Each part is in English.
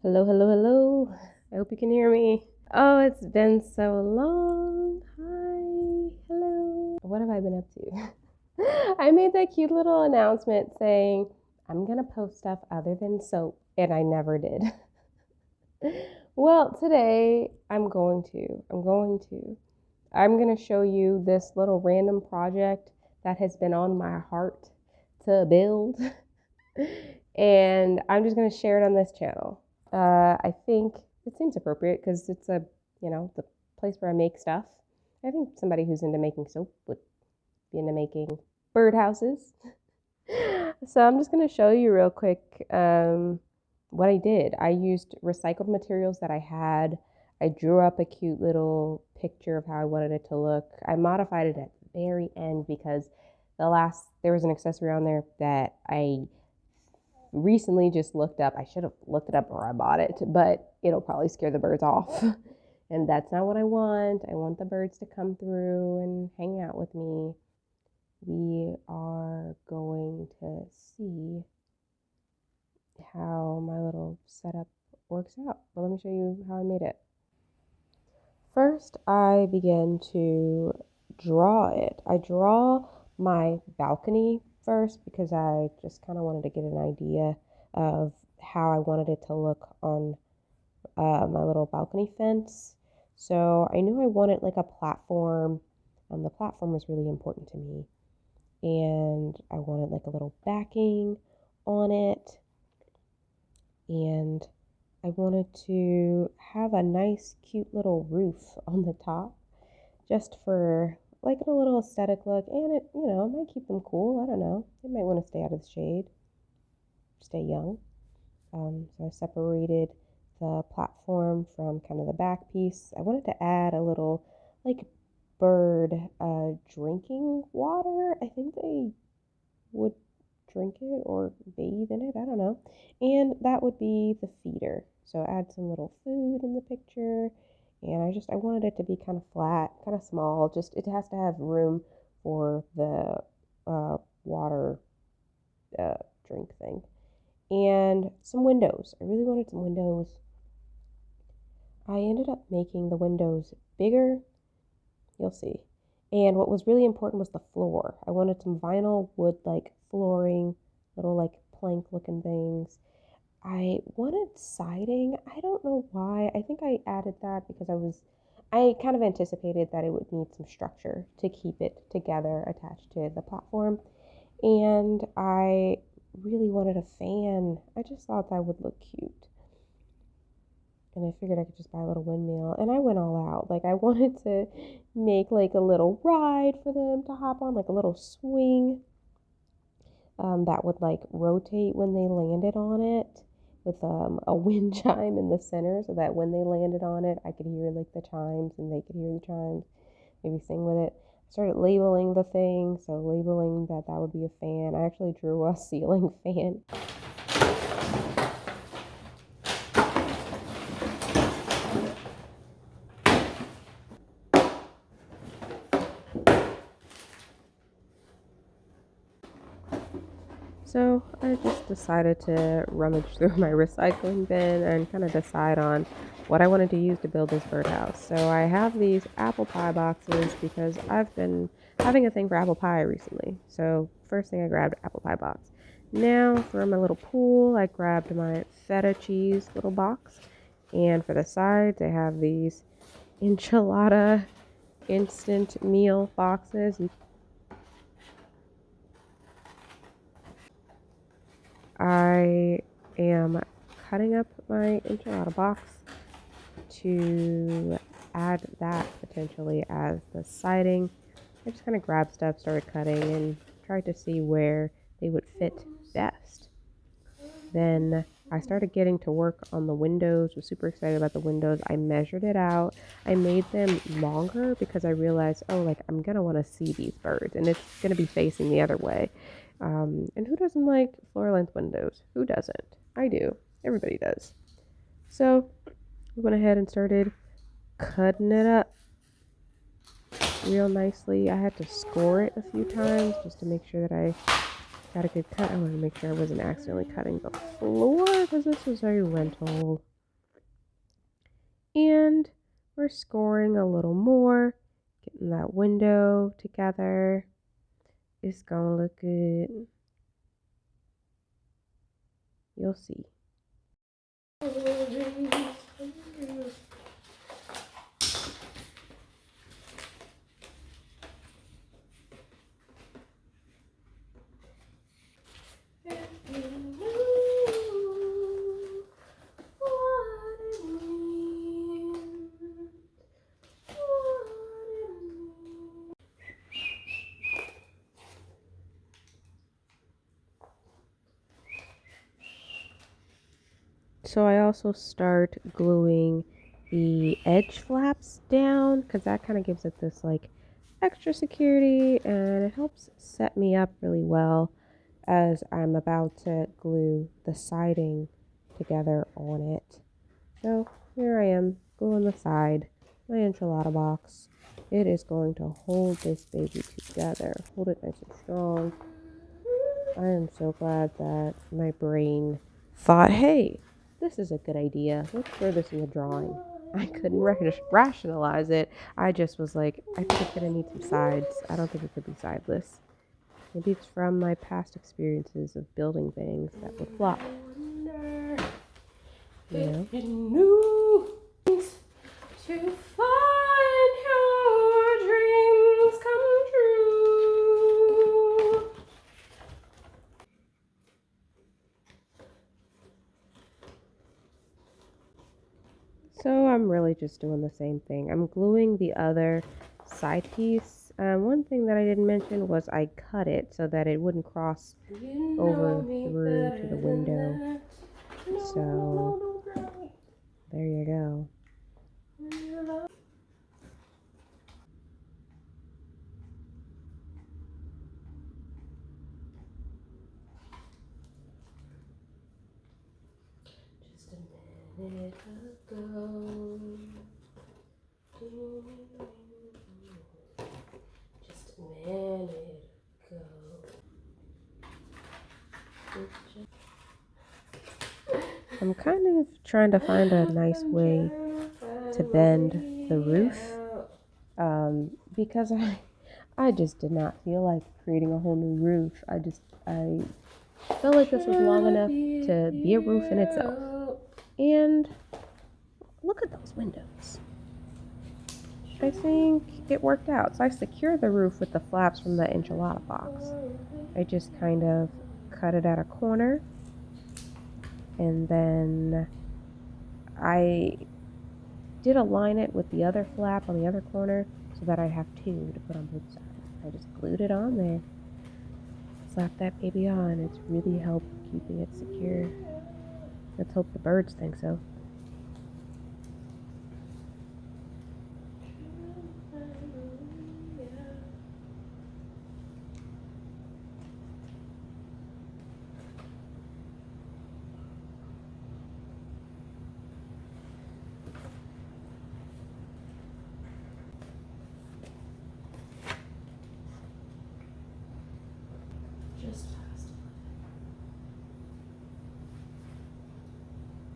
Hello, hello, hello. I hope you can hear me. Oh, it's been so long. Hi, hello. What have I been up to? I made that cute little announcement saying I'm gonna post stuff other than soap, and I never did. Well, today I'm gonna show you this little random project that has been on my heart to build, and I'm just gonna share it on this channel. I think it seems appropriate because it's the place where I make stuff. I think somebody who's into making soap would be into making birdhouses. So I'm just going to show you real quick what I did. I used recycled materials that I had. I drew up a cute little picture of how I wanted it to look. I modified it at the very end because there was an accessory on there that I recently just looked up. I should have looked it up before I bought it, but it'll probably scare the birds off. And that's not what I want. I want the birds to come through and hang out with me. We are going to see how my little setup works out. But let me show you how I made it. First, I begin to draw it. I draw my balcony first because I just kind of wanted to get an idea of how I wanted it to look on my little balcony fence. So I knew I wanted like a platform, and the platform was really important to me. And I wanted like a little backing on it, and I wanted to have a nice, cute little roof on the top just for like a little aesthetic look. And it might keep them cool. I don't know. They might want to stay out of the shade, stay young. So I separated the platform from kind of the back piece. I wanted to add a little like bird drinking water. I think they would drink it or bathe in it. I don't know. And that would be the feeder. So add some little food in the picture. And I wanted it to be kind of flat, kind of small. Just it has to have room for the water drink thing. And some windows. I really wanted some windows. I ended up making the windows bigger. You'll see. And what was really important was the floor. I wanted some vinyl wood like flooring, little like plank looking things. I wanted siding. I don't know why. I think I added that because I kind of anticipated that it would need some structure to keep it together attached to the platform. And I really wanted a fan. I just thought that would look cute. And I figured I could just buy a little windmill. And I went all out. Like, I wanted to make like a little ride for them to hop on, like a little swing that would like rotate when they landed on it, with a wind chime in the center, so that when they landed on it, I could hear like the chimes and they could hear the chimes, maybe sing with it. I started labeling the thing, so labeling that would be a fan. I actually drew a ceiling fan. So I just decided to rummage through my recycling bin and kind of decide on what I wanted to use to build this birdhouse. So I have these apple pie boxes because I've been having a thing for apple pie recently. So first thing I grabbed, apple pie box. Now for my little pool, I grabbed my feta cheese little box. And for the sides, I have these enchilada instant meal boxes. I am cutting up my enchilada box to add that potentially as the siding. I just kind of grabbed stuff, started cutting, and tried to see where they would fit best. Then I started getting to work on the windows, was super excited about the windows. I measured it out. I made them longer because I realized, I'm going to want to see these birds, and it's going to be facing the other way. And who doesn't like floor-length windows? Who doesn't? I do. Everybody does. So we went ahead and started cutting it up real nicely. I had to score it a few times just to make sure that I got a good cut. I wanted to make sure I wasn't accidentally cutting the floor because this was a rental And we're scoring a little more, getting that window together. It's gonna look good. You'll see. So I also start gluing the edge flaps down because that kind of gives it this like extra security, and it helps set me up really well as I'm about to glue the siding together on it. So here I am gluing the side, my enchilada box. It is going to hold this baby together, hold it nice and strong. I am so glad that my brain thought, hey, this is a good idea. Let's throw this in the drawing. I couldn't rationalize it. I just was like, I think it's going to need some sides. I don't think it could be sideless. Maybe it's from my past experiences of building things that would flop. You know? To find your dreams come true. So I'm really just doing the same thing. I'm gluing the other side piece. One thing that I didn't mention was I cut it so that it wouldn't cross over through to the window. So there you go. Just a minute ago. Just a minute ago. I'm kind of trying to find a nice way to bend the roof because I just did not feel like creating a whole new roof. I felt like this was long enough to be a roof in itself. And look at those windows. I think it worked out. So I secured the roof with the flaps from the enchilada box. I just kind of cut it at a corner, and then I did align it with the other flap on the other corner so that I have two to put on both sides. I just glued it on there. Slap that baby on. It's really helped keeping it secure. Let's hope the birds think so.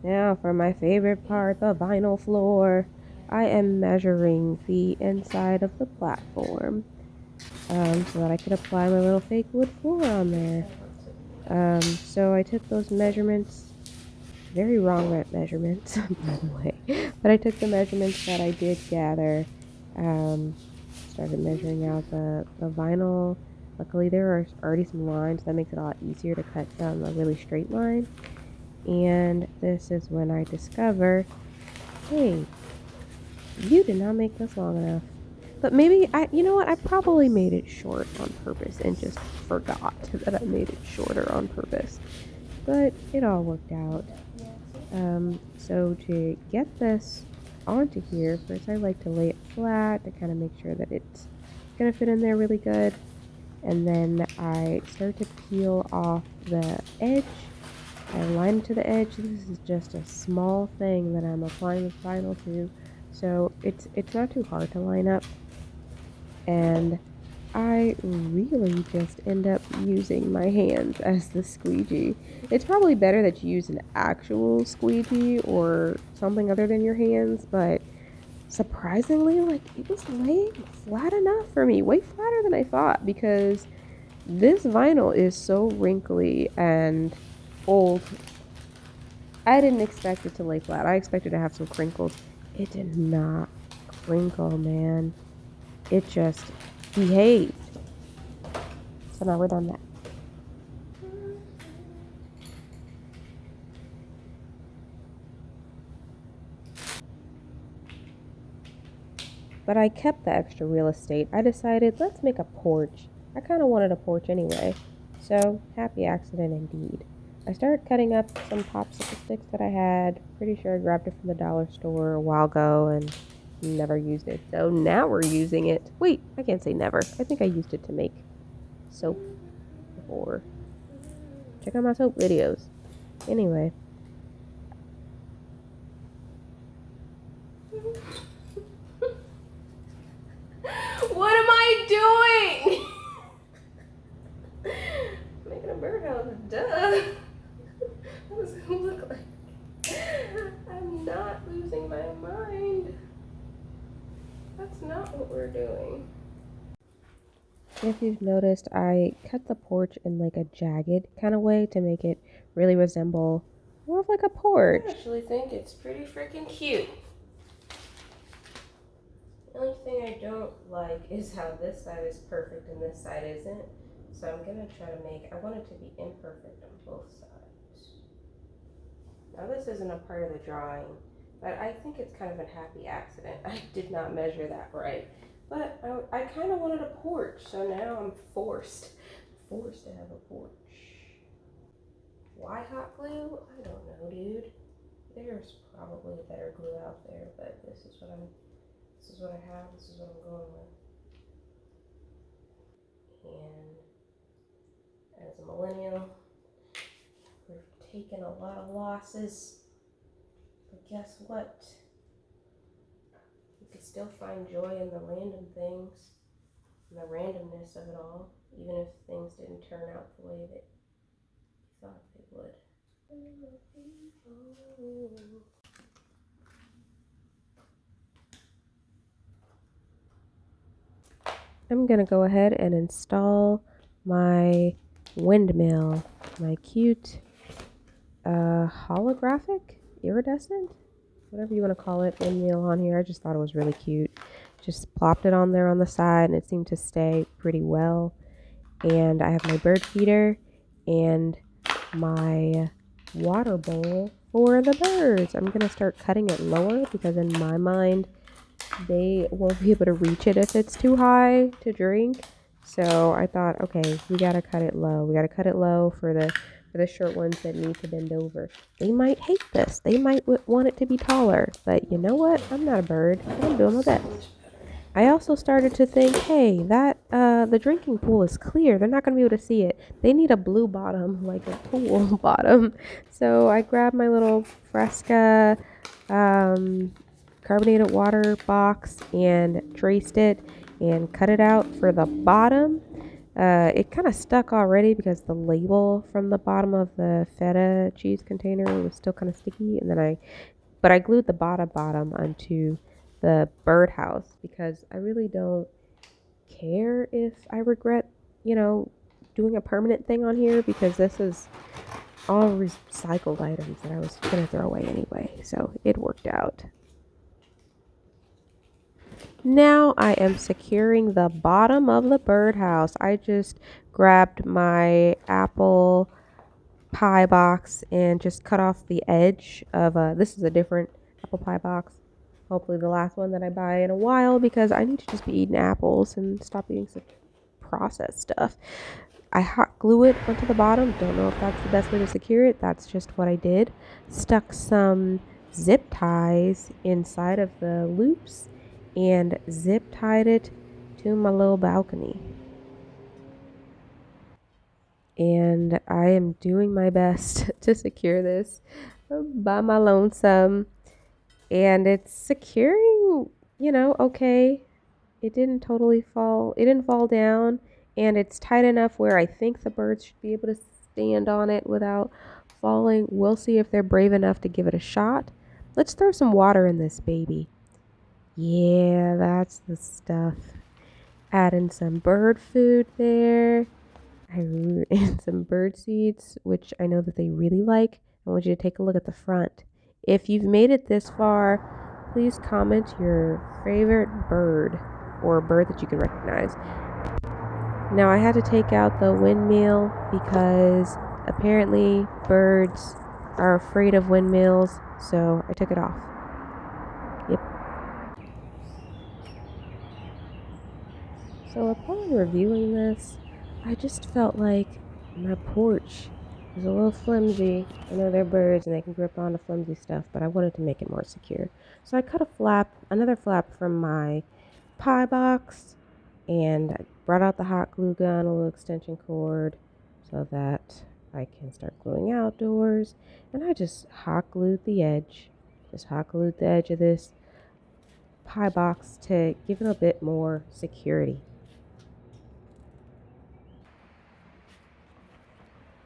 Now for my favorite part, the vinyl floor. I am measuring the inside of the platform so that I could apply my little fake wood floor on there. So I took those measurements, very wrong measurements, by the way, but I took the measurements that I did gather, started measuring out the vinyl. Luckily there are already some lines, that makes it a lot easier to cut down a really straight line. And this is when I discover, hey, you did not make this long enough. But maybe, you know what, I probably made it short on purpose and just forgot that I made it shorter on purpose. But it all worked out. So to get this onto here, first I like to lay it flat to kind of make sure that it's going to fit in there really good. And then I start to peel off the edge. I line it to the edge. This is just a small thing that I'm applying the vinyl to, so it's not too hard to line up. And I really just end up using my hands as the squeegee. It's probably better that you use an actual squeegee or something other than your hands, but surprisingly, like, it was laying flat enough for me, way flatter than I thought, because this vinyl is so wrinkly and old. I didn't expect it to lay flat. I expected to have some crinkles. It did not crinkle, man. It just behaved. So now we're done that. But I kept the extra real estate. I decided, let's make a porch. I kind of wanted a porch anyway. So, happy accident indeed. I started cutting up some popsicle sticks that I had. Pretty sure I grabbed it from the dollar store a while ago and never used it. So now we're using it. Wait, I can't say never. I think I used it to make soap before. Check out my soap videos. Anyway. What am I doing? Making a birdhouse, duh. What does it look like? I'm not losing my mind. That's not what we're doing. If you've noticed, I cut the porch in like a jagged kind of way to make it really resemble more of like a porch. I actually think it's pretty freaking cute. The only thing I don't like is how this side is perfect and this side isn't. So I'm gonna try to I want it to be imperfect on both sides. Now this isn't a part of the drawing, but I think it's kind of a happy accident. I did not measure that right. But I kind of wanted a porch, so now I'm forced to have a porch. Why hot glue? I don't know, dude. There's probably a better glue out there, but this is what I have, this is what I'm going with. And as a millennial, we've taken a lot of losses, but guess what? You can still find joy in the random things and the randomness of it all, even if things didn't turn out the way that you thought they would. I'm going to go ahead and install my windmill, my cute holographic, iridescent, whatever you want to call it, windmill on here. I just thought it was really cute. Just plopped it on there on the side and it seemed to stay pretty well. And I have my bird feeder and my water bowl for the birds. I'm going to start cutting it lower because in my mind, they won't be able to reach it if it's too high to drink. So I thought, okay, we got to cut it low. We got to cut it low for the short ones that need to bend over. They might hate this. They might want it to be taller. But you know what? I'm not a bird. I'm doing my best. I also started to think, hey, that the drinking pool is clear. They're not going to be able to see it. They need a blue bottom, like a pool bottom. So I grabbed my little Fresca carbonated water box and traced it and cut it out for the bottom. It kind of stuck already because the label from the bottom of the feta cheese container was still kind of sticky. And then I glued the bottom onto the birdhouse because I really don't care if I regret, doing a permanent thing on here because this is all recycled items that I was going to throw away anyway. So it worked out. Now I am securing the bottom of the birdhouse. I just grabbed my apple pie box and just cut off the edge of this is a different apple pie box. Hopefully the last one that I buy in a while because I need to just be eating apples and stop eating such processed stuff. I hot glue it onto the bottom. Don't know if that's the best way to secure it. That's just what I did. Stuck some zip ties inside of the loops and zip tied it to my little balcony. And I am doing my best to secure this by my lonesome. And it's securing, okay. It didn't totally fall, it didn't fall down, and it's tight enough where I think the birds should be able to stand on it without falling. We'll see if they're brave enough to give it a shot. Let's throw some water in this baby. Yeah, that's the stuff. Add in some bird food there. And some bird seeds, which I know that they really like. I want you to take a look at the front. If you've made it this far, please comment your favorite bird or a bird that you can recognize. Now I had to take out the windmill because apparently birds are afraid of windmills, so I took it off. Yep. So upon reviewing this, I just felt like my porch is a little flimsy. I know they're birds and they can grip onto flimsy stuff, but I wanted to make it more secure. So I cut a flap, another flap from my pie box, and I brought out the hot glue gun, a little extension cord, so that I can start gluing outdoors. And I just hot glued the edge. Just hot glued the edge of this pie box to give it a bit more security.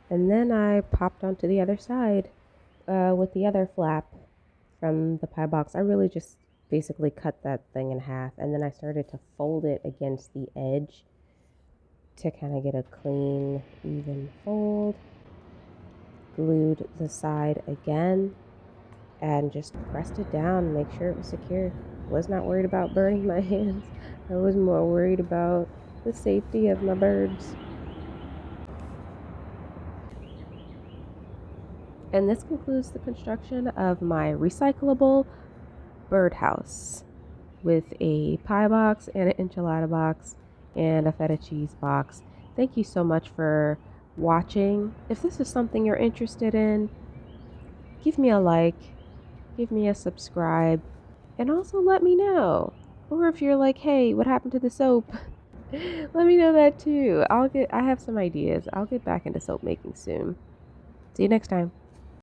And then I popped onto the other side with the other flap from the pie box. I really just basically cut that thing in half, and then I started to fold it against the edge to kind of get a clean, even fold. Glued the side again and just pressed it down and make sure it was secure. Was not worried about burning my hands. I was more worried about the safety of my birds. And this concludes the construction of my recyclable birdhouse with a pie box and an enchilada box and a feta cheese box. Thank you so much for watching. If this is something you're interested in, give me a like, give me a subscribe, and also let me know. Or if you're like, hey, what happened to the soap? Let me know that too. I have some ideas. I'll get back into soap making soon. See you next time.